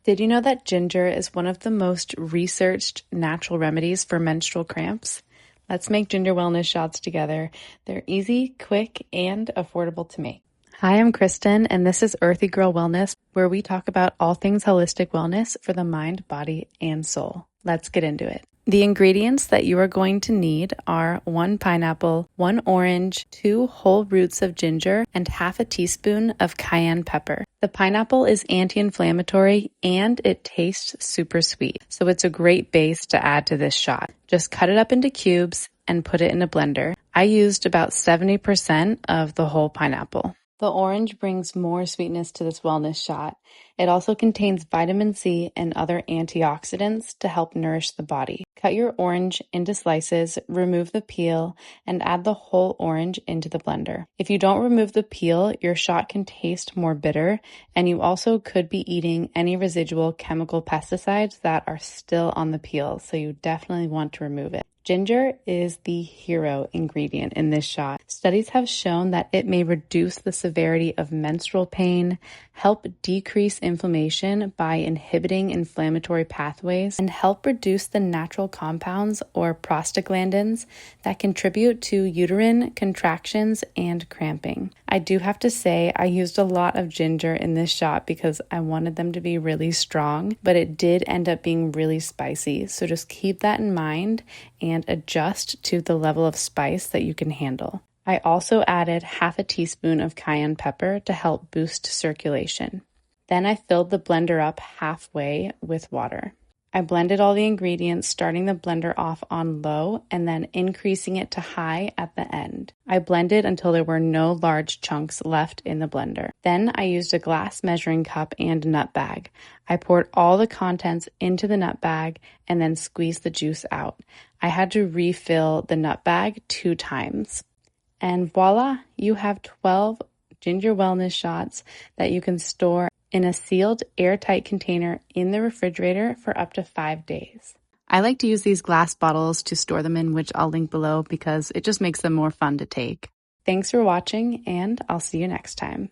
Did you know that ginger is one of the most researched natural remedies for menstrual cramps? Let's make ginger wellness shots together. They're easy, quick, and affordable to make. Hi, I'm Kristen, and this is Earthy Girl Wellness, where we talk about all things holistic wellness for the mind, body, and soul. Let's get into it. The ingredients that you are going to need are 1 pineapple, 1 orange, 2 whole roots of ginger, and half a teaspoon of cayenne pepper. The pineapple is anti-inflammatory and it tastes super sweet, so it's a great base to add to this shot. Just cut it up into cubes and put it in a blender. I used about 70% of the whole pineapple. The orange brings more sweetness to this wellness shot. It also contains vitamin C and other antioxidants to help nourish the body. Cut your orange into slices, remove the peel, and add the whole orange into the blender. If you don't remove the peel, your shot can taste more bitter, and you also could be eating any residual chemical pesticides that are still on the peel, so you definitely want to remove it. Ginger is the hero ingredient in this shot. Studies have shown that it may reduce the severity of menstrual pain, help decrease inflammation by inhibiting inflammatory pathways, and help reduce the natural compounds or prostaglandins that contribute to uterine contractions and cramping. I do have to say I used a lot of ginger in this shot because I wanted them to be really strong, but it did end up being really spicy. So just keep that in mind and adjust to the level of spice that you can handle. I also added half a teaspoon of cayenne pepper to help boost circulation. Then I filled the blender up halfway with water. I blended all the ingredients, starting the blender off on low and then increasing it to high at the end. I blended until there were no large chunks left in the blender. Then I used a glass measuring cup and nut bag. I poured all the contents into the nut bag and then squeezed the juice out. I had to refill the nut bag 2 times. And voila, you have 12 ginger wellness shots that you can store in a sealed, airtight container in the refrigerator for up to 5 days. I like to use these glass bottles to store them in, which I'll link below because it just makes them more fun to take. Thanks for watching, and I'll see you next time.